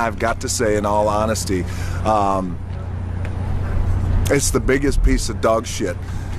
I've got to say, in all honesty, it's the biggest piece of dog shit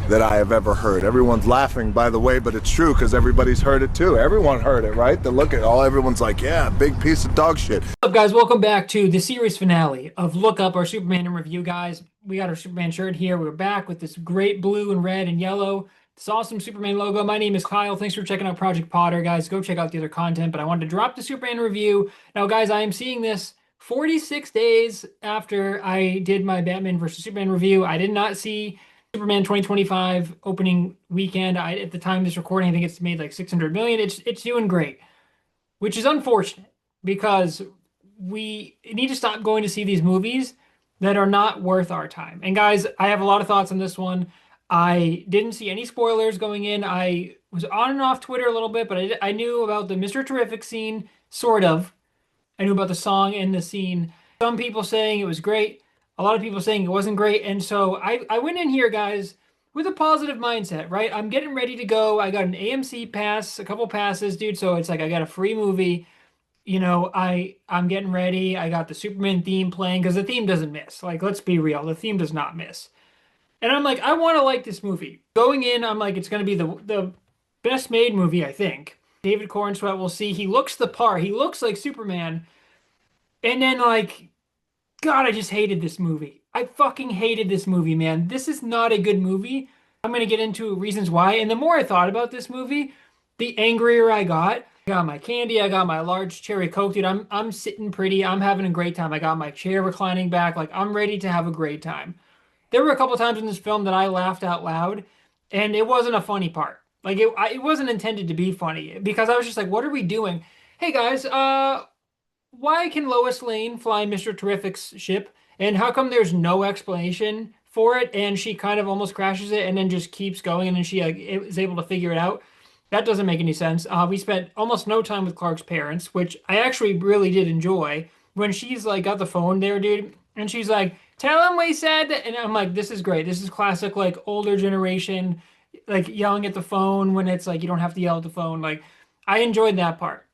that I have ever heard. Everyone's laughing, by the way, but it's true because everybody's heard it too. Everyone heard it, right? Everyone's like, yeah, big piece of dog shit. What's up, guys? Welcome back to the series finale of Look Up, our Superman in review, guys. We got our Superman shirt here. We're back with this great blue and red and yellow, this awesome Superman logo. My name is Kyle. Thanks for checking out Project Potter, guys. Go check out the other content, but I wanted to drop the Superman review. Now, guys, I am seeing this 46 days after I did my Batman versus Superman review. I did not see Superman 2025 opening weekend. At the time of this recording, I think it's made like 600 million. It's doing great, which is unfortunate because we need to stop going to see these movies that are not worth our time. And guys, I have a lot of thoughts on this one. I didn't see any spoilers going in. I was on and off Twitter a little bit, but I knew about the Mr. Terrific scene, sort of. I knew about the song and the scene. Some people saying it was great. A lot of people saying it wasn't great. And so I went in here, guys, with a positive mindset, right? I'm getting ready to go. I got an AMC pass, a couple passes, dude. So it's like I got a free movie. You know, I'm getting ready. I got the Superman theme playing because the theme doesn't miss. Like, let's be real. The theme does not miss. And I'm like, I want to like this movie. Going in, I'm like, it's going to be the best made movie, I think. David Corenswet, we'll see. He looks the part. He looks like Superman. And then, like, God, I just hated this movie. I fucking hated this movie, man. This is not a good movie. I'm going to get into reasons why. And the more I thought about this movie, the angrier I got. I got my candy. I got my large cherry Coke, dude. I'm sitting pretty. I'm having a great time. I got my chair reclining back. Like, I'm ready to have a great time. There were a couple times in this film that I laughed out loud, and it wasn't a funny part. Like, it wasn't intended to be funny because I was just like, what are we doing? Hey, guys, why can Lois Lane fly Mr. Terrific's ship? And how come there's no explanation for it? And she kind of almost crashes it and then just keeps going, and then she like is able to figure it out. That doesn't make any sense. We spent almost no time with Clark's parents, which I actually really did enjoy. When she's like got the phone there, dude, and she's like, "Tell him we said that," and I'm like, "This is great. This is classic, like older generation, like yelling at the phone when it's like you don't have to yell at the phone." Like, I enjoyed that part.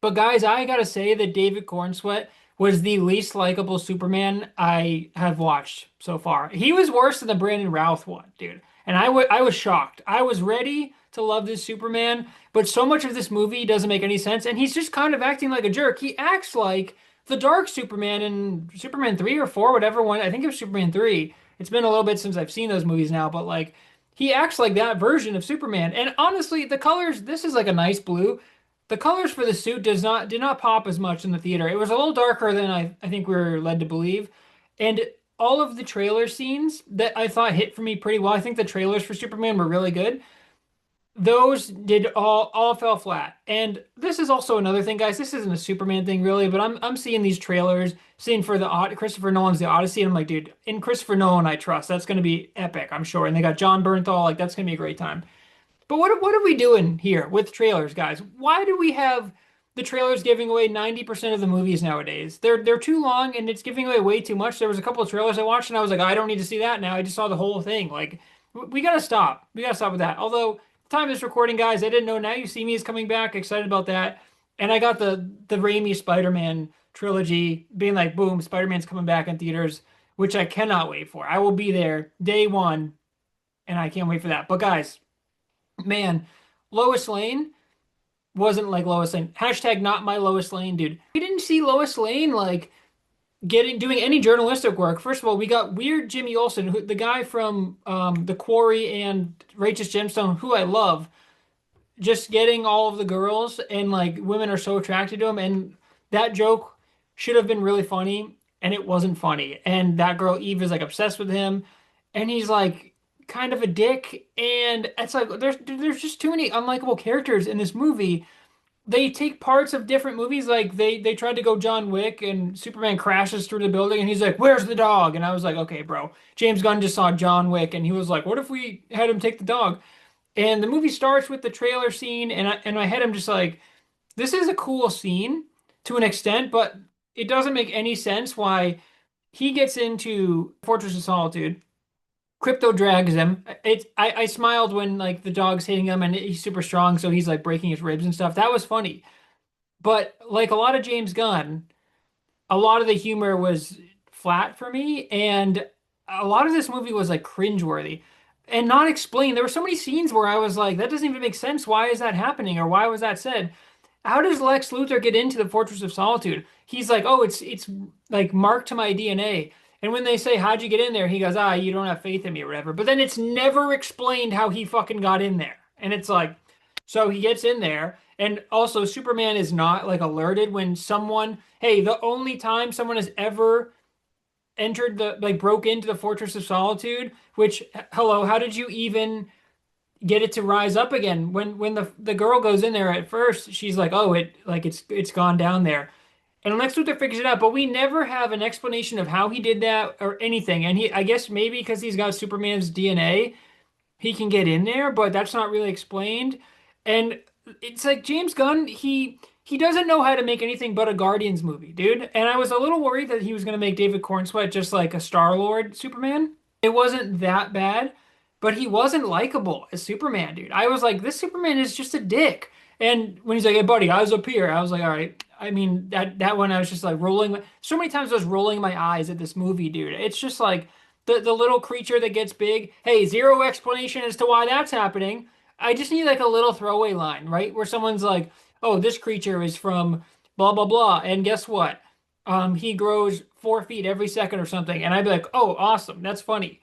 But guys, I gotta say that David Corenswet was the least likable Superman I have watched so far. He was worse than the Brandon Routh one, dude. And I was shocked. I was ready to love this Superman, but so much of this movie doesn't make any sense, and he's just kind of acting like a jerk. He acts like the Dark Superman in Superman 3 or 4, whatever one. I think it was Superman 3. It's been a little bit since I've seen those movies now, but like he acts like that version of Superman. And honestly, the colors, this is like a nice blue. The colors for the suit did not pop as much in the theater. It was a little darker than I think we were led to believe. And all of the trailer scenes that I thought hit for me pretty well. I think the trailers for Superman were really good. Those did all fell flat. And this is also another thing, guys. This isn't a Superman thing really, but I'm seeing these trailers, seeing for the Christopher Nolan's The Odyssey, and I'm like, dude, in Christopher Nolan I trust. That's gonna be epic, I'm sure. And they got John Bernthal, like that's gonna be a great time. But what are we doing here with trailers, guys? Why do we have the trailers giving away 90% of the movies nowadays? They're too long and it's giving away way too much. There was a couple of trailers I watched and I was like, I don't need to see that now. I just saw the whole thing. Like, we gotta stop. We gotta stop with that. Although time is recording, guys. I didn't know Now You See Me is coming back. Excited about that. And I got the Raimi Spider-Man trilogy being like, boom, Spider-Man's coming back in theaters, which I cannot wait for. I will be there day one, and I can't wait for that. But guys, man, Lois Lane wasn't like Lois Lane. Hashtag not my Lois Lane, dude. We didn't see Lois Lane like doing any journalistic work. First of all, we got weird Jimmy Olsen, the guy from The Quarry and Righteous Gemstone, who I love, just getting all of the girls and like women are so attracted to him. And that joke should have been really funny, and it wasn't funny. And that girl Eve is like obsessed with him, and he's like kind of a dick. And it's like there's just too many unlikable characters in this movie. They take parts of different movies. Like they tried to go John Wick, and Superman crashes through the building and he's like, "Where's the dog?" And I was like, okay, bro. James Gunn just saw John Wick and he was like, what if we had him take the dog? And the movie starts with the trailer scene, and in my head I'm just like, this is a cool scene to an extent, but it doesn't make any sense why he gets into Fortress of Solitude. Crypto drags him. I smiled when like the dog's hitting him and he's super strong, so he's like breaking his ribs and stuff. That was funny. But like a lot of James Gunn, a lot of the humor was flat for me, and a lot of this movie was like cringeworthy and not explained. There were so many scenes where I was like, that doesn't even make sense. Why is that happening? Or why was that said? How does Lex Luthor get into the Fortress of Solitude? He's like, oh, it's like marked to my DNA. And when they say, how'd you get in there? He goes, ah, you don't have faith in me or whatever. But then it's never explained how he fucking got in there. And it's like, so he gets in there. And also, Superman is not like alerted when someone, hey, the only time someone has ever entered the, like, broke into the Fortress of Solitude, which, hello, how did you even get it to rise up again? When the girl goes in there at first, she's like, oh, it's gone down there. And Lex Luthor figures it out, but we never have an explanation of how he did that or anything. And I guess maybe because he's got Superman's DNA, he can get in there, but that's not really explained. And it's like James Gunn, he doesn't know how to make anything but a Guardians movie, dude. And I was a little worried that he was going to make David Cornsweet just like a Star-Lord Superman. It wasn't that bad, but he wasn't likable as Superman, dude. I was like, this Superman is just a dick. And when he's like, "Hey, buddy, I was up here," I was like, "All right." I mean, that one, I was just like rolling. So many times I was rolling my eyes at this movie, dude. It's just like the little creature that gets big. Hey, zero explanation as to why that's happening. I just need like a little throwaway line, right? Where someone's like, "Oh, this creature is from blah blah blah," and guess what? He grows 4 feet every second or something, and I'd be like, "Oh, awesome, that's funny."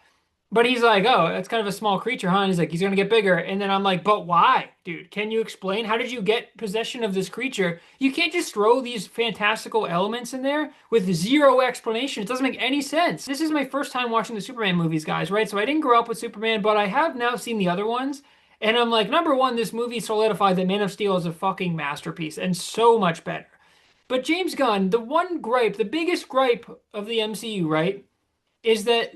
But he's like, "Oh, that's kind of a small creature, huh?" And he's like, "He's gonna get bigger." And then I'm like, "But why, dude? Can you explain? How did you get possession of this creature? You can't just throw these fantastical elements in there with zero explanation. It doesn't make any sense." This is my first time watching the Superman movies, guys, right? So I didn't grow up with Superman, but I have now seen the other ones. And I'm like, number one, this movie solidified that Man of Steel is a fucking masterpiece and so much better. But James Gunn, the one gripe, the biggest gripe of the MCU, right, is that,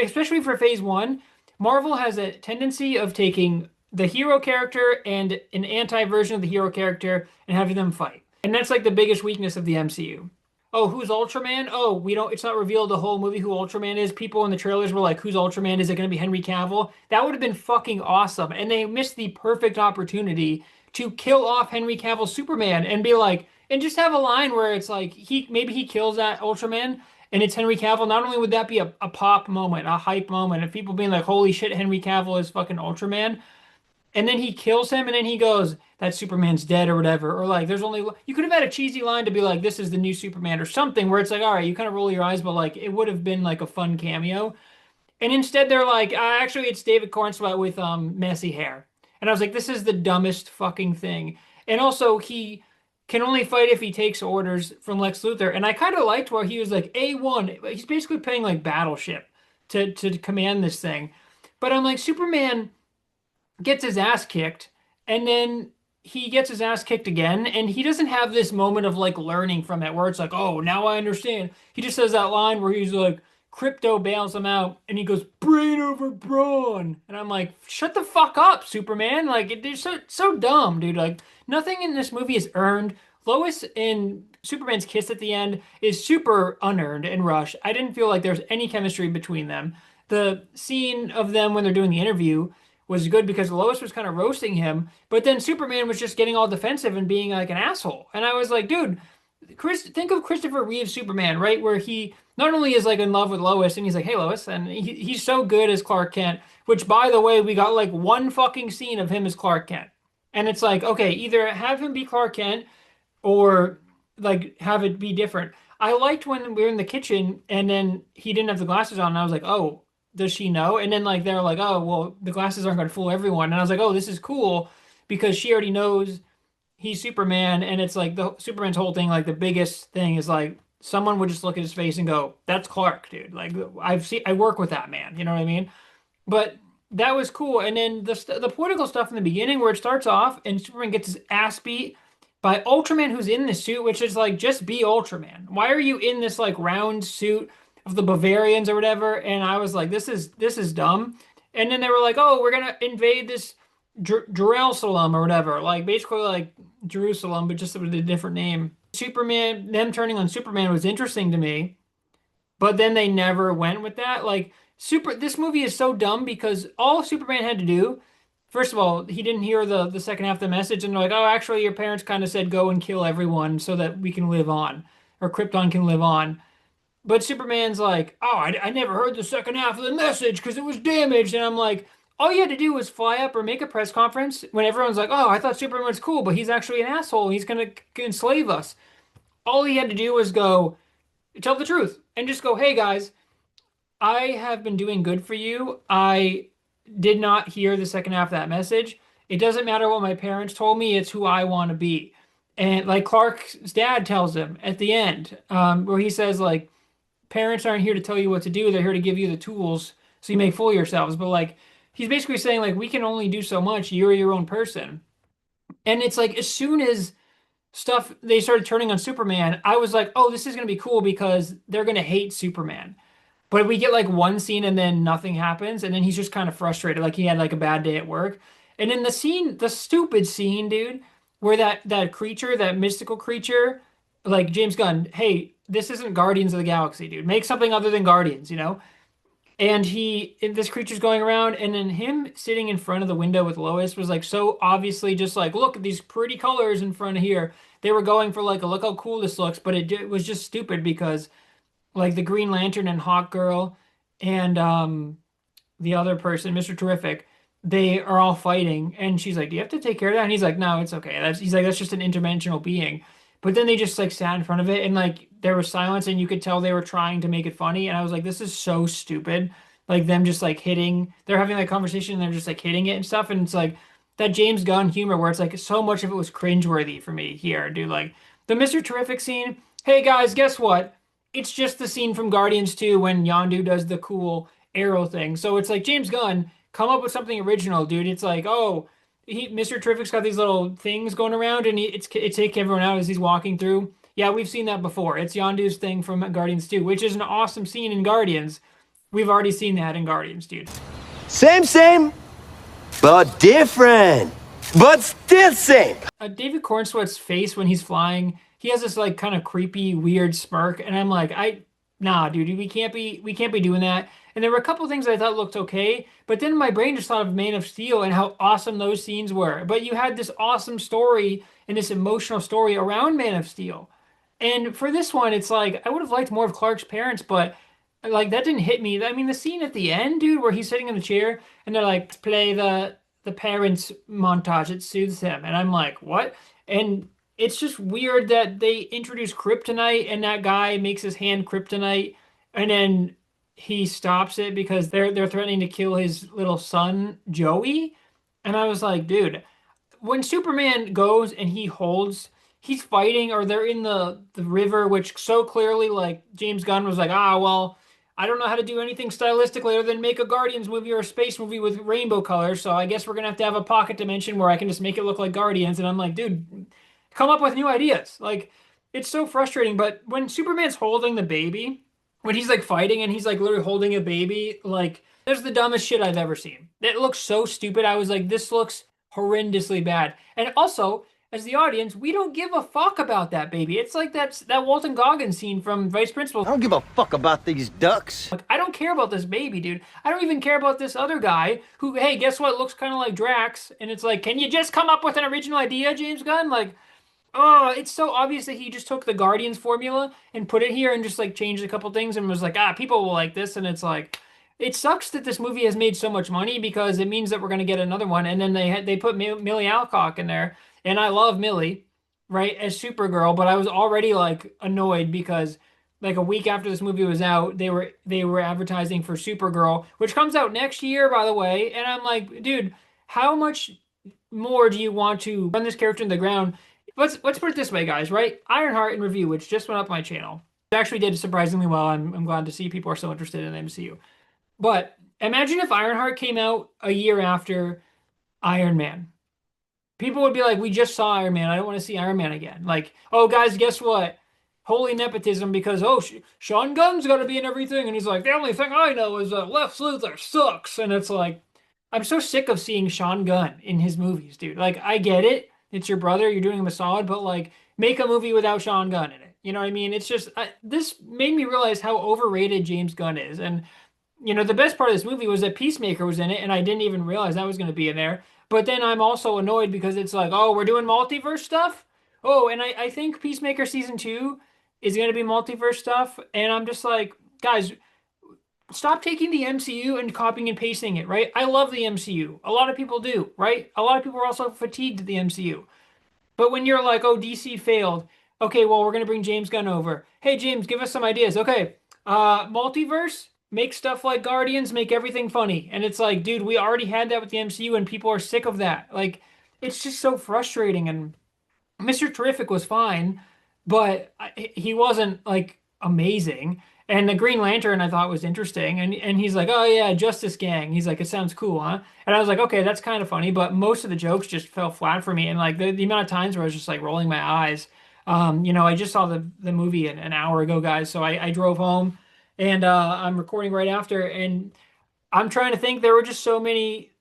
especially for phase one, Marvel has a tendency of taking the hero character and an anti version of the hero character and having them fight. And that's like the biggest weakness of the MCU. Oh, who's Ultraman? Oh, we don't, it's not revealed the whole movie who Ultraman is. People in the trailers were like, who's Ultraman? Is it going to be Henry Cavill? That would have been fucking awesome. And they missed the perfect opportunity to kill off Henry Cavill's Superman and be like, and just have a line where it's like, maybe he kills that Ultraman and it's Henry Cavill. Not only would that be a pop moment, a hype moment, of people being like, holy shit, Henry Cavill is fucking Ultraman. And then he kills him, and then he goes, that Superman's dead or whatever. Or like, there's only, you could have had a cheesy line to be like, this is the new Superman or something, where it's like, all right, you kind of roll your eyes, but like, it would have been like a fun cameo. And instead, they're like, actually, it's David Cornsweet with messy hair. And I was like, this is the dumbest fucking thing. And also, he can only fight if he takes orders from Lex Luthor. And I kind of liked where he was like, A1. He's basically playing like Battleship to command this thing. But I'm like, Superman gets his ass kicked, and then he gets his ass kicked again, and he doesn't have this moment of like learning from it where it's like, oh, now I understand. He just says that line where he's like, Crypto bails him out, and he goes, brain over brawn. And I'm like, shut the fuck up, Superman. Like, it's so dumb, dude. Like, nothing in this movie is earned. Lois and Superman's kiss at the end is super unearned and rushed. I didn't feel like there's any chemistry between them. The scene of them when they're doing the interview was good because Lois was kind of roasting him, but then Superman was just getting all defensive and being like an asshole. And I was like, dude, think of Christopher Reeve's Superman, right? Where he not only is like in love with Lois and he's like, hey, Lois, and he's so good as Clark Kent, which by the way, we got like one fucking scene of him as Clark Kent. And it's like, okay, either have him be Clark Kent or like have it be different. I liked when we were in the kitchen and then he didn't have the glasses on and I was like, oh, does she know? And then like they're like, oh, well, the glasses aren't going to fool everyone. And I was like, oh, this is cool because she already knows he's Superman. And it's like the Superman's whole thing, like the biggest thing is like someone would just look at his face and go, that's Clark, dude. Like I work with that man. You know what I mean? But that was cool. And then the political stuff in the beginning where it starts off and Superman gets his ass beat by Ultraman, who's in the suit, which is like, just be Ultraman. Why are you in this like round suit of the Bavarians or whatever? And I was like, this is dumb. And then they were like, oh, we're gonna invade this Jerusalem or whatever, like basically like Jerusalem, but just with a different name. Superman, them turning on Superman was interesting to me, but then they never went with that. Like this movie is so dumb because all Superman had to do, first of all, he didn't hear the second half of the message, and they're like, oh, actually, your parents kind of said go and kill everyone so that we can live on. or Krypton can live on. But Superman's like, oh, I never heard the second half of the message because it was damaged. And I'm like, all you had to do was fly up or make a press conference when everyone's like, oh, I thought Superman was cool, but he's actually an asshole. He's going to enslave us. All he had to do was go tell the truth and just go, hey, guys, I have been doing good for you. I did not hear the second half of that message. It doesn't matter what my parents told me, it's who I want to be. And like Clark's dad tells him at the end, where he says, like, parents aren't here to tell you what to do. They're here to give you the tools so you may fool yourselves. But like he's basically saying like we can only do so much. You're your own person. And it's like as soon as stuff they started turning on Superman, I was like, oh, this is gonna be cool because they're gonna hate Superman. But we get like one scene and then nothing happens, and then he's just kind of frustrated, like he had like a bad day at work. And in the scene, the stupid scene, dude, where that creature, that mystical creature, like James Gunn, hey, this isn't Guardians of the Galaxy, dude. Make something other than Guardians, you know? And this creature's going around, and then him sitting in front of the window with Lois was like so obviously just like, look at these pretty colors in front of here. They were going for like a look how cool this looks, but it was just stupid because like the Green Lantern and Hawk Girl and the other person, Mr. Terrific, they are all fighting, and she's like, "Do you have to take care of that?" And he's like, "No, it's okay." He's like, "That's just an interdimensional being." But then they just like sat in front of it, and like there was silence, and you could tell they were trying to make it funny. And I was like, "This is so stupid." Like them just like hitting, they're having like conversation, and they're just like hitting it and stuff, and it's like that James Gunn humor where it's like so much of it was cringeworthy for me here, dude. Like the Mr. Terrific scene. Hey guys, guess what? It's just the scene from Guardians 2 when Yondu does the cool arrow thing. So it's like James Gunn, come up with something original, dude. It's like, oh, Mr. Terrific's got these little things going around, and it's take everyone out as he's walking through. Yeah, we've seen that before. It's Yondu's thing from Guardians 2, which is an awesome scene in Guardians. We've already seen that in Guardians, dude. Same, but different. But still same. David Cornsweet's face when he's flying, he has this like kind of creepy, weird smirk, and I'm like, nah, dude, we can't be doing that. And there were a couple things I thought looked okay, but then my brain just thought of Man of Steel and how awesome those scenes were. But you had this awesome story and this emotional story around Man of Steel. And for this one, it's like I would have liked more of Clark's parents, but like that didn't hit me. I mean, the scene at the end, dude, where he's sitting in the chair and they're like, play the parents montage, it soothes him. And I'm like, what? And it's just weird that they introduce kryptonite and that guy makes his hand kryptonite and then he stops it because they're threatening to kill his little son, Joey. And I was like, dude, when Superman goes and he's fighting, or they're in the river, which so clearly like James Gunn was like, well, I don't know how to do anything stylistically other than make a Guardians movie or a space movie with rainbow colors. So I guess we're gonna have to have a pocket dimension where I can just make it look like Guardians. And I'm like, dude, come up with new ideas. Like it's so frustrating. But when Superman's holding the baby, when he's like fighting and he's like literally holding a baby, like that's the dumbest shit I've ever seen. It looks so stupid. I was like, this looks horrendously bad. And also, as the audience, we don't give a fuck about that baby. It's like that Walton Goggins scene from Vice Principal. I don't give a fuck about these ducks. Like, I don't care about this baby, dude. I don't even care about this other guy who, hey, guess what? Looks kind of like Drax. And it's like, can you just come up with an original idea, James Gunn? Like, oh, it's so obvious that he just took the Guardians formula and put it here and just like changed a couple things and was like, people will like this. And it's like, it sucks that this movie has made so much money because it means that we're going to get another one. And then they put Millie Alcock in there, and I love Millie, right, as Supergirl, but I was already like annoyed because like a week after this movie was out, they were advertising for Supergirl, which comes out next year, by the way. And I'm like, dude, how much more do you want to run this character in the ground? Let's put it this way, guys, right? Ironheart in review, which just went up my channel, it actually did surprisingly well. I'm glad to see people are so interested in the MCU. But imagine if Ironheart came out a year after Iron Man. People would be like, we just saw Iron Man. I don't want to see Iron Man again. Like, oh, guys, guess what? Holy nepotism because, Sean Gunn's got to be in everything. And he's like, the only thing I know is that Lex Luthor sucks. And it's like, I'm so sick of seeing Sean Gunn in his movies, dude. Like, I get it. It's your brother. You're doing him a solid. But, like, make a movie without Sean Gunn in it. You know what I mean? It's just, this made me realize how overrated James Gunn is. And the best part of this movie was that Peacemaker was in it, and I didn't even realize that was going to be in there. But then I'm also annoyed because it's like, oh, we're doing multiverse stuff? Oh, and I think Peacemaker Season 2 is going to be multiverse stuff. And I'm just like, guys, stop taking the MCU and copying and pasting it, right? I love the MCU. A lot of people do, right? A lot of people are also fatigued to the MCU. But when you're like, oh, DC failed, okay, well, we're gonna bring James Gunn over. Hey, James, give us some ideas. Okay, multiverse, make stuff like Guardians, make everything funny. And it's like, dude, we already had that with the MCU, and people are sick of that. Like, it's just so frustrating. And Mr. Terrific was fine, but he wasn't like amazing. And the Green Lantern I thought was interesting. And he's like, oh yeah, Justice Gang. He's like, it sounds cool, huh? And I was like, okay, that's kind of funny, but most of the jokes just fell flat for me. And like the amount of times where I was just like rolling my eyes. I just saw the movie an hour ago, guys. So I drove home and I'm recording right after, and I'm trying to think. There were just so many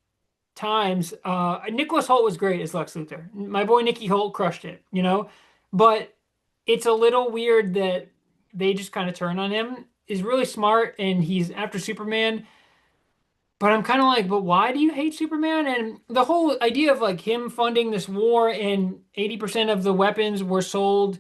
times. Nicholas Hoult was great as Lex Luthor. My boy Nicky Holt crushed it. But it's a little weird that they just kind of turn on him. He's really smart and he's after Superman. But I'm kind of like, but why do you hate Superman? And the whole idea of like him funding this war and 80% of the weapons were sold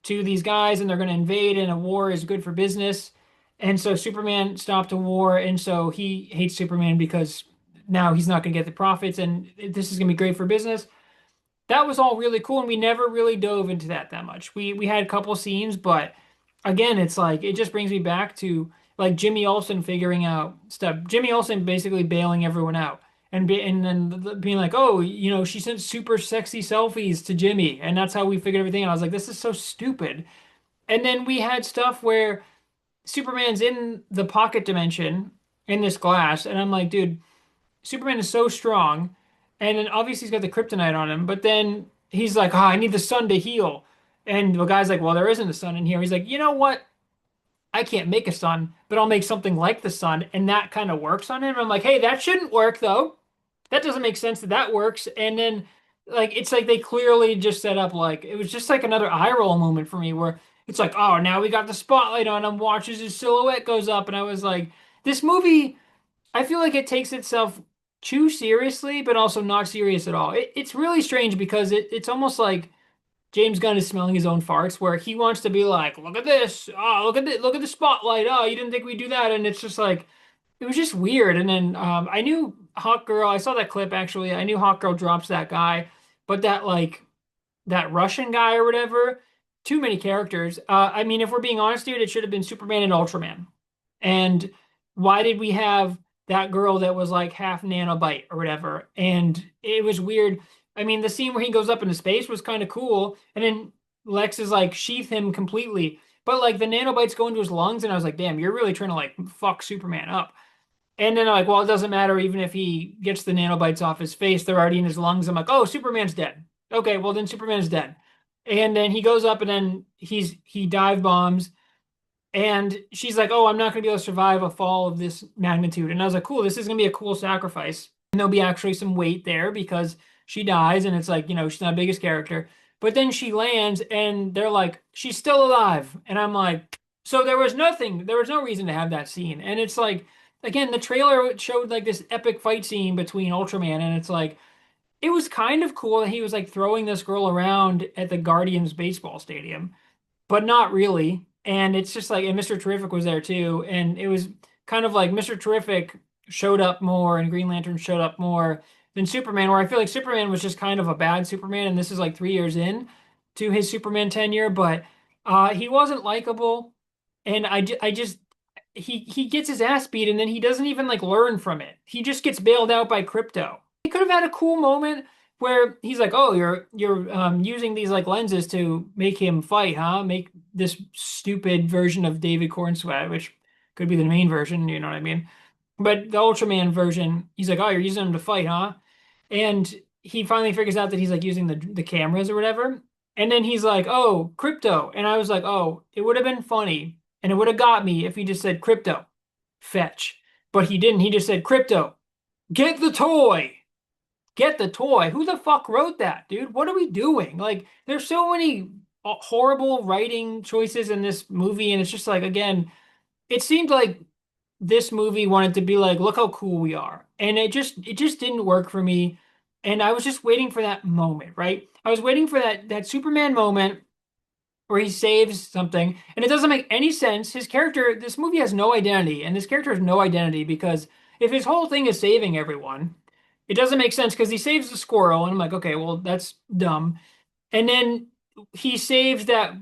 to these guys and they're going to invade and a war is good for business. And so Superman stopped a war. And so he hates Superman because now he's not going to get the profits and this is going to be great for business. That was all really cool. And we never really dove into that much. We had a couple scenes, but again, it's like, it just brings me back to like Jimmy Olsen figuring out stuff. Jimmy Olsen basically bailing everyone out. And then being like, oh, she sent super sexy selfies to Jimmy, and that's how we figured everything out. I was like, this is so stupid. And then we had stuff where Superman's in the pocket dimension in this glass, and I'm like, dude, Superman is so strong, and then obviously he's got the kryptonite on him, but then he's like, oh, I need the sun to heal. And the guy's like, well, there isn't a sun in here. He's like, you know what? I can't make a sun, but I'll make something like the sun, and that kind of works on him. I'm like, hey, that shouldn't work though. That doesn't make sense that that works. And then like it's like they clearly just set up like it was just like another eye roll moment for me where it's like, oh, now we got the spotlight on him, watches his silhouette goes up, and I was like, this movie, I feel like it takes itself too seriously, but also not serious at all. It's really strange because it's almost like James Gunn is smelling his own farts, where he wants to be like, look at this, oh, look at the spotlight, oh, you didn't think we'd do that, and it's just like, it was just weird. And then I knew Hawk Girl, I saw that clip actually. I knew Hawk Girl drops that guy, but that Russian guy or whatever, too many characters. I mean, if we're being honest, dude, it should have been Superman and Ultraman. And why did we have that girl that was like half nanobite or whatever? And it was weird. I mean, the scene where he goes up into space was kind of cool, and then Lex is like sheath him completely, but like the nanobites go into his lungs, and I was like, damn, you're really trying to like fuck Superman up. And then I'm like, well, it doesn't matter even if he gets the nanobites off his face, they're already in his lungs. I'm like, oh, Superman's dead. Okay, well then Superman's dead. And then he goes up and then he dive bombs, and she's like, oh, I'm not gonna be able to survive a fall of this magnitude. And I was like, cool, this is gonna be a cool sacrifice. And there'll be actually some weight there because she dies, and it's like, she's not the biggest character. But then she lands, and they're like, she's still alive. And I'm like, so there was no reason to have that scene. And it's like, again, the trailer showed like this epic fight scene between Ultraman, and it's like, it was kind of cool that he was like throwing this girl around at the Guardians baseball stadium, but not really. And it's just like, and Mr. Terrific was there too. And it was kind of like Mr. Terrific showed up more and Green Lantern showed up more than Superman, where I feel like Superman was just kind of a bad Superman. And this is like 3 years in to his Superman tenure, but he wasn't likable. And I just, he gets his ass beat and then he doesn't even like learn from it. He just gets bailed out by Crypto. He could have had a cool moment where he's like, oh, you're using these like lenses to make him fight, huh? Make this stupid version of David Cornsweat, which could be the main version, you know what I mean? But the Ultraman version, he's like, oh, you're using them to fight, huh? And he finally figures out that he's like using the cameras or whatever. And then he's like, oh, Crypto. And I was like, oh, it would have been funny and it would have got me if he just said Crypto, fetch. But he didn't. He just said, Crypto, get the toy. Get the toy. Who the fuck wrote that, dude? What are we doing? Like, there's so many horrible writing choices in this movie. And it's just like, again, it seemed like this movie wanted to be like, look how cool we are. And it just didn't work for me. And I was just waiting for that moment, right? I was waiting for that Superman moment where he saves something, and it doesn't make any sense. His character, this movie has no identity, and this character has no identity because if his whole thing is saving everyone, it doesn't make sense because he saves the squirrel, and I'm like, okay, well, that's dumb. And then he saves that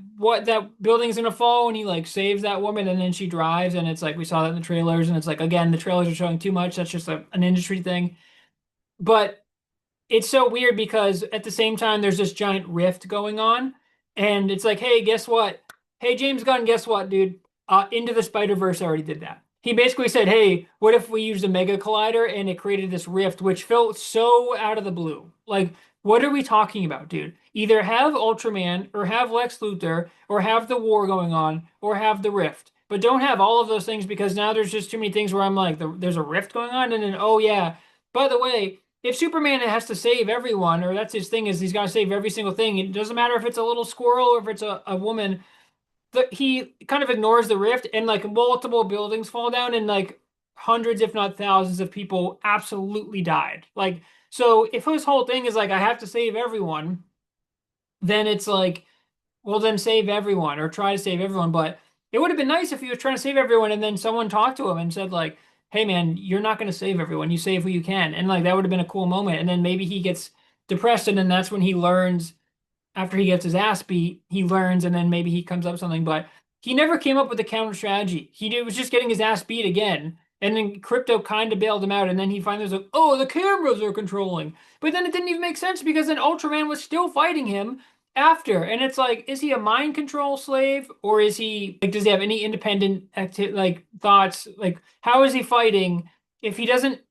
building's gonna fall, and he like saves that woman, and then she drives, and it's like we saw that in the trailers, and it's like again, the trailers are showing too much. That's just an industry thing. But it's so weird because at the same time there's this giant rift going on, and it's like, hey, guess what? Hey, James Gunn, guess what, dude? Into the Spider-Verse already did that. He basically said, hey, what if we used a mega collider and it created this rift, which felt so out of the blue. Like, what are we talking about, dude? Either have Ultraman or have Lex Luthor or have the war going on or have the rift. But don't have all of those things because now there's just too many things where I'm like, there's a rift going on, and then, oh yeah, by the way, if Superman has to save everyone, or that's his thing, is he's got to save every single thing. It doesn't matter if it's a little squirrel or if it's a woman. He kind of ignores the rift, and like multiple buildings fall down, and like hundreds, if not thousands, of people absolutely died. Like, so if his whole thing is like, I have to save everyone, then it's like, well, then save everyone or try to save everyone. But it would have been nice if he was trying to save everyone and then someone talked to him and said, like, hey, man, you're not going to save everyone. You save who you can. And like that would have been a cool moment. And then maybe he gets depressed, and then that's when he learns after he gets his ass beat, he learns, and then maybe he comes up with something. But he never came up with a counter strategy. Was just getting his ass beat again. And then Crypto kind of bailed him out. And then he finally was like, oh, the cameras are controlling. But then it didn't even make sense because then Ultraman was still fighting him after. And it's like, is he a mind control slave, or is he like, does he have any independent thoughts? Like, how is he fighting if he doesn't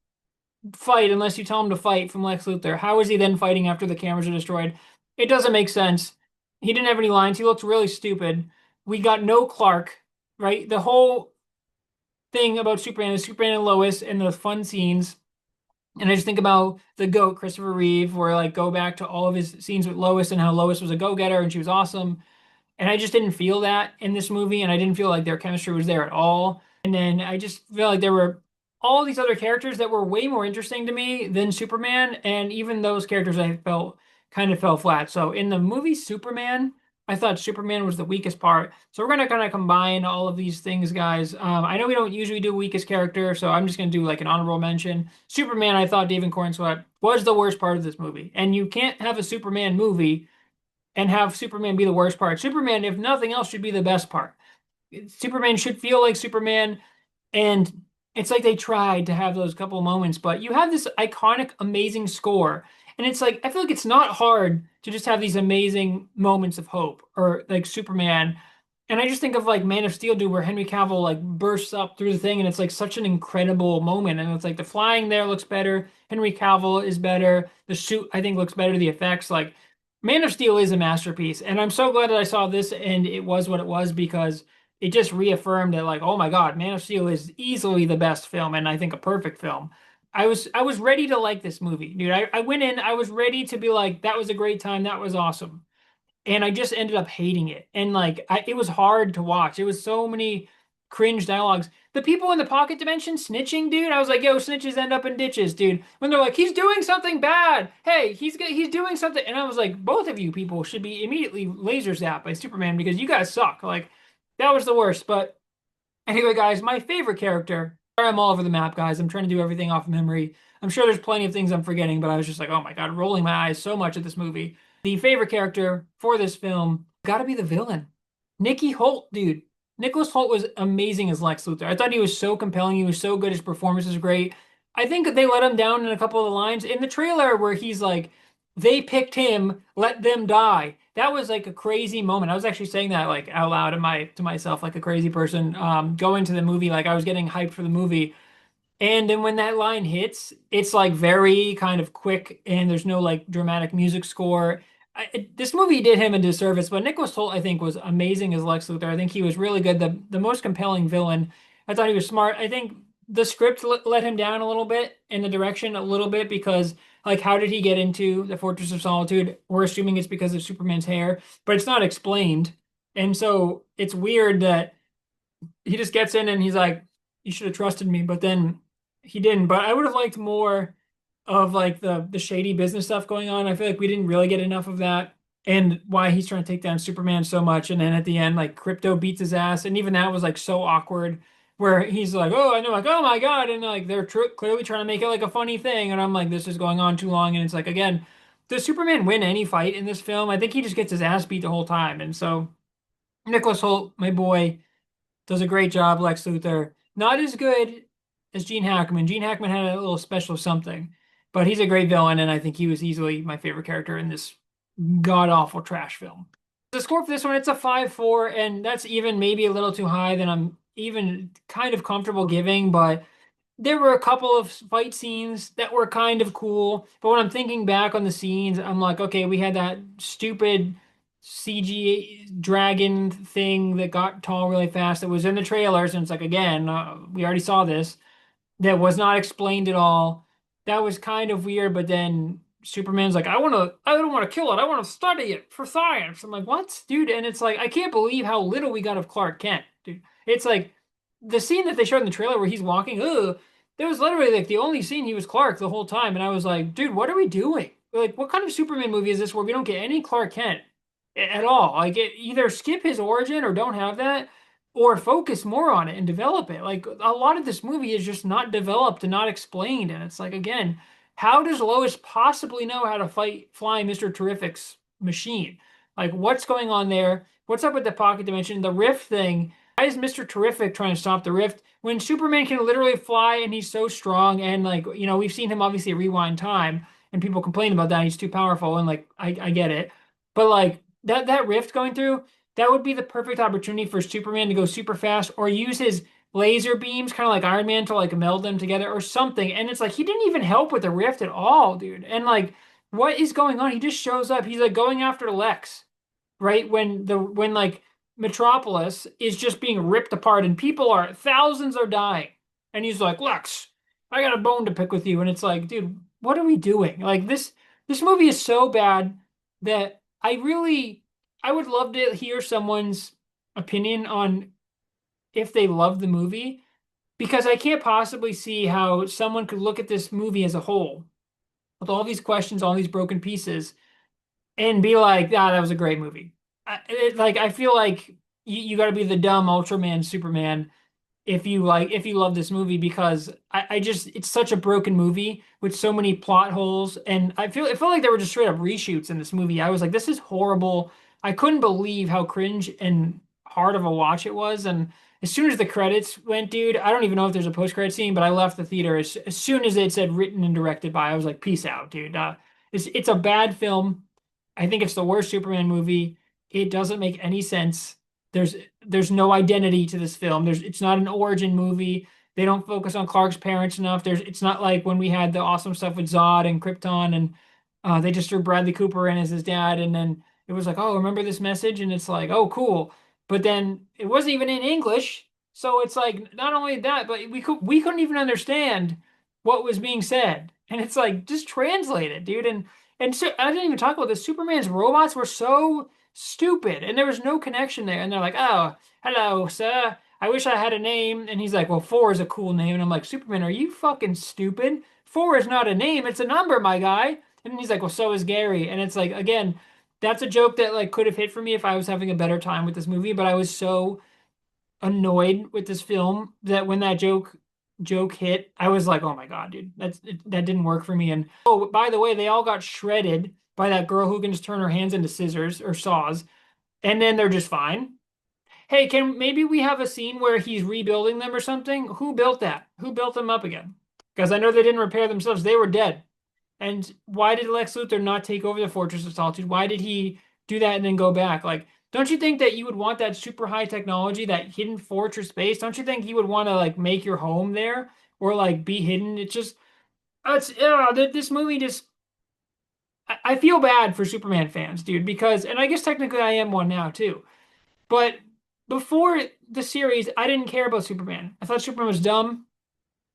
fight unless you tell him to fight from Lex Luthor? How is he then fighting after the cameras are destroyed? It doesn't make sense. He didn't have any lines. He looked really stupid. We got no Clark, right? The whole thing about Superman is Superman and Lois and the fun scenes. And I just think about the GOAT, Christopher Reeve, where like go back to all of his scenes with Lois and how Lois was a go-getter and she was awesome. And I just didn't feel that in this movie, and I didn't feel like their chemistry was there at all. And then I just feel like there were all these other characters that were way more interesting to me than Superman, and even those characters I felt kind of fell flat. So in the movie Superman, I thought Superman was the weakest part. So we're gonna kind of combine all of these things, guys. I know we don't usually do weakest character, so I'm just gonna do like an honorable mention. Superman, I thought David Corenswet was the worst part of this movie, and you can't have a Superman movie and have Superman be the worst part. Superman, if nothing else, should be the best part. Superman should feel like Superman, and it's like they tried to have those couple moments, but you have this iconic, amazing score. And it's like, I feel like it's not hard to just have these amazing moments of hope, or like Superman. And I just think of like Man of Steel, dude, where Henry Cavill like bursts up through the thing, and it's like such an incredible moment. And it's like the flying there looks better. Henry Cavill is better. The suit, I think, looks better. The effects, like Man of Steel is a masterpiece. And I'm so glad that I saw this and it was what it was, because it just reaffirmed that, like, oh my God, Man of Steel is easily the best film, and I think a perfect film. I was ready to like this movie, dude. I went in, I was ready to be like, that was a great time, that was awesome. And I just ended up hating it. And like it was hard to watch. It was so many cringe dialogues. The people in the pocket dimension snitching, dude. I was like, yo, snitches end up in ditches, dude. When they're like, he's doing something bad. Hey, he's doing something. And I was like, both of you people should be immediately laser zapped by Superman because you guys suck. Like, that was the worst. But anyway, guys, my favorite character. I'm all over the map, guys. I'm trying to do everything off memory. I'm sure there's plenty of things I'm forgetting, but I was just like, oh my God, rolling my eyes so much at this movie. The favorite character for this film got to be the villain, Nicky Holt, dude. Nicholas Holt was amazing as Lex Luthor. I thought he was so compelling. He was so good. His performance was great. I think they let him down in a couple of the lines in the trailer where he's like, they picked him, let them die. That was like a crazy moment. I was actually saying that like out loud to myself, like a crazy person, going to the movie. Like I was getting hyped for the movie. And then when that line hits, it's like very kind of quick, and there's no like dramatic music score. This movie did him a disservice, but Nicholas Hoult, I think, was amazing as Lex Luthor. I think he was really good. The most compelling villain. I thought he was smart. I think the script let him down a little bit in the direction a little bit, because like, how did he get into the Fortress of Solitude? We're assuming it's because of Superman's hair, but it's not explained. And so it's weird that he just gets in and he's like, you should have trusted me, but then he didn't. But I would have liked more of like the shady business stuff going on. I feel like we didn't really get enough of that. and why he's trying to take down Superman so much. And then at the end, like Crypto beats his ass, and even that was like so awkward, where he's like, "Oh, I know," like, "Oh my God," and like they're clearly trying to make it like a funny thing, and I'm like, "This is going on too long." And it's like, again, does Superman win any fight in this film? I think he just gets his ass beat the whole time, and so Nicholas Hoult, my boy, does a great job. Lex Luthor, not as good as Gene Hackman. Gene Hackman had a little special something, but he's a great villain, and I think he was easily my favorite character in this god awful trash film. The score for this one, it's a 5-4, and that's even maybe a little too high than I'm even kind of comfortable giving, but there were a couple of fight scenes that were kind of cool. But when I'm thinking back on the scenes, I'm like, okay, we had that stupid CG dragon thing that got tall really fast that was in the trailers, and it's like, again, we already saw this, that was not explained at all. That was kind of weird, but then Superman's like, I don't want to kill it. I want to study it for science. I'm like, what, dude? And it's like, I can't believe how little we got of Clark Kent, dude. It's like the scene that they showed in the trailer where he's walking, there was literally like the only scene he was Clark the whole time. And I was like, dude, what are we doing? Like, what kind of Superman movie is this where we don't get any Clark Kent at all? Like, either skip his origin or don't have that, or focus more on it and develop it. Like a lot of this movie is just not developed and not explained. And it's like, again, how does Lois possibly know how to fight flying Mr. Terrific's machine? Like, what's going on there? What's up with the pocket dimension? The rift thing. Why is Mr. Terrific trying to stop the rift when Superman can literally fly and he's so strong? And like, we've seen him obviously rewind time, and people complain about that. He's too powerful, and like, I get it. But like that rift going through, that would be the perfect opportunity for Superman to go super fast or use his laser beams, kind of like Iron Man, to like meld them together or something. And it's like he didn't even help with the rift at all, dude. And like, what is going on? He just shows up. He's like going after Lex, right? When like Metropolis is just being ripped apart and thousands are dying. And he's like, Lex, I got a bone to pick with you. And it's like, dude, what are we doing? Like this movie is so bad that I would love to hear someone's opinion on if they love the movie, because I can't possibly see how someone could look at this movie as a whole with all these questions, all these broken pieces, and be like, ah, that was a great movie. I feel like you got to be the dumb Ultraman Superman if you love this movie, because I just, it's such a broken movie with so many plot holes, and it felt like there were just straight up reshoots in this movie. I was like, this is horrible. I couldn't believe how cringe and hard of a watch it was. And as soon as the credits went, dude, I don't even know if there's a post-credit scene, but I left the theater as soon as it said written and directed by. I was like, peace out, dude. It's a bad film. I think it's the worst Superman movie. It doesn't make any sense. There's there's no identity to this film. It's not an origin movie. They don't focus on Clark's parents enough. It's not like when we had the awesome stuff with Zod and Krypton, and they just threw Bradley Cooper in as his dad, and then it was like, oh, remember this message? And it's like, oh, cool. But then it wasn't even in English, so it's like not only that, but we couldn't even understand what was being said, and it's like just translate it, dude. And so I didn't even talk about this. Superman's robots were so stupid, and there was no connection there. And they're like, "Oh, hello, sir. I wish I had a name." And he's like, "Well, four is a cool name." And I'm like, "Superman, are you fucking stupid? Four is not a name; it's a number, my guy." And he's like, "Well, so is Gary." And it's like, again, that's a joke that like could have hit for me if I was having a better time with this movie. But I was so annoyed with this film that when that joke hit, I was like, "Oh my God, dude, that didn't work for me." And oh, by the way, they all got shredded by that girl who can just turn her hands into scissors or saws, and then they're just fine. Hey, can maybe we have a scene where he's rebuilding them or something? Who built that? Who built them up again? Because I know they didn't repair themselves. They were dead. And why did Lex Luthor not take over the Fortress of Solitude? Why did he do that and then go back? Like, don't you think that you would want that super high technology, that hidden fortress base? Don't you think you would want to like make your home there or like be hidden? It's just, this movie just, I feel bad for Superman fans, dude, because, and I guess technically I am one now too, but before the series, I didn't care about Superman. I thought Superman was dumb.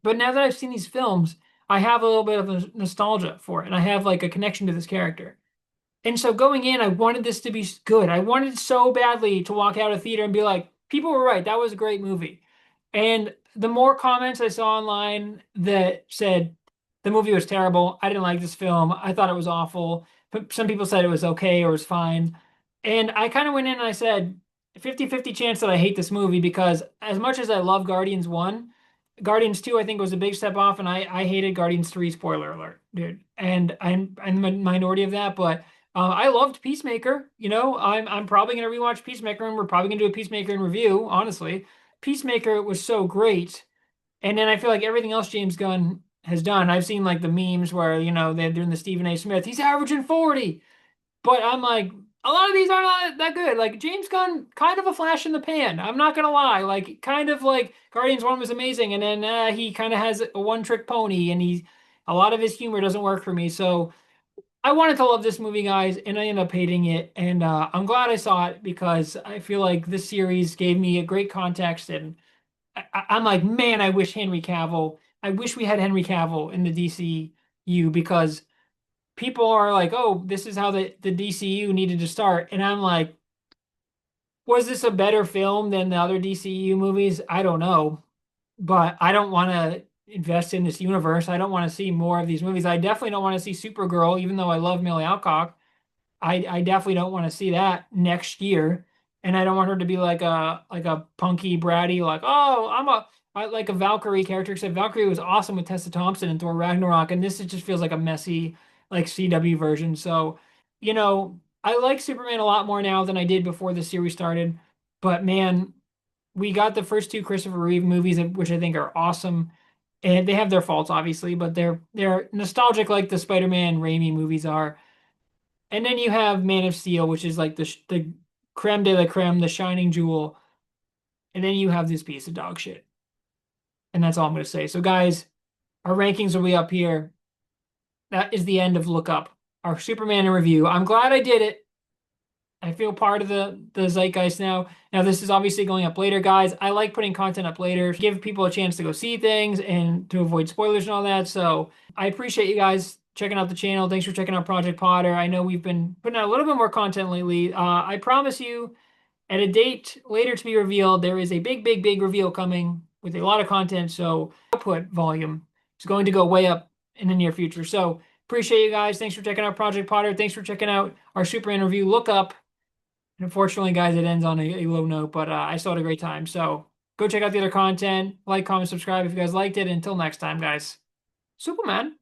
But now that I've seen these films, I have a little bit of a nostalgia for it, and I have like a connection to this character. And so going in, I wanted this to be good. I wanted so badly to walk out of theater and be like, people were right. That was a great movie. And the more comments I saw online that said the movie was terrible, I didn't like this film, I thought it was awful, Some people said it was okay or was fine. And I kind of went in and I said 50-50 chance that I hate this movie because as much as I love Guardians 1, Guardians 2 I think was a big step off and I hated Guardians 3, spoiler alert, dude. And I'm the minority of that, but I loved Peacemaker. You know, I'm probably gonna rewatch Peacemaker and we're probably gonna do a Peacemaker in review, honestly. Peacemaker was so great. And then I feel like everything else James Gunn has done, I've seen like the memes where, you know, they're doing the Stephen A. Smith, he's averaging 40. But I'm like, a lot of these are not that good. Like James Gunn, kind of a flash in the pan. I'm not gonna lie. Like kind of like Guardians 1 was amazing, and then he kind of has a one-trick pony, and a lot of his humor doesn't work for me. So I wanted to love this movie, guys, and I ended up hating it. And I'm glad I saw it because I feel like this series gave me a great context, and I'm like, man, I wish Henry Cavill. I wish we had Henry Cavill in the DCU because people are like, oh, this is how the DCU needed to start. And I'm like, was this a better film than the other DCU movies? I don't know. But I don't want to invest in this universe. I don't want to see more of these movies. I definitely don't want to see Supergirl, even though I love Millie Alcock. I definitely don't want to see that next year. And I don't want her to be like a punky bratty, like, oh, like a Valkyrie character, except Valkyrie was awesome with Tessa Thompson in Thor Ragnarok, and this just feels like a messy, like CW version. So, you know, I like Superman a lot more now than I did before the series started. But man, we got the first two Christopher Reeve movies, which I think are awesome. And they have their faults, obviously, but they're nostalgic like the Spider-Man Raimi movies are. And then you have Man of Steel, which is like the creme de la creme, the shining jewel. And then you have this piece of dog shit. And that's all I'm going to say. So, guys, our rankings will be up here. That is the end of Look Up, our Superman in review. I'm glad I did it. I feel part of the zeitgeist now. Now, this is obviously going up later, guys. I like putting content up later, give people a chance to go see things and to avoid spoilers and all that. So I appreciate you guys checking out the channel. Thanks for checking out Project Potter. I know we've been putting out a little bit more content lately. I promise you, at a date later to be revealed, there is a big, big, big reveal coming with a lot of content. So output volume is going to go way up in the near future. So appreciate you guys. Thanks for checking out Project Potter. Thanks for checking out our Superman review. Look Up. And unfortunately, guys, it ends on a low note, but I still had a great time. So go check out the other content. Like, comment, subscribe if you guys liked it. Until next time, guys. Superman.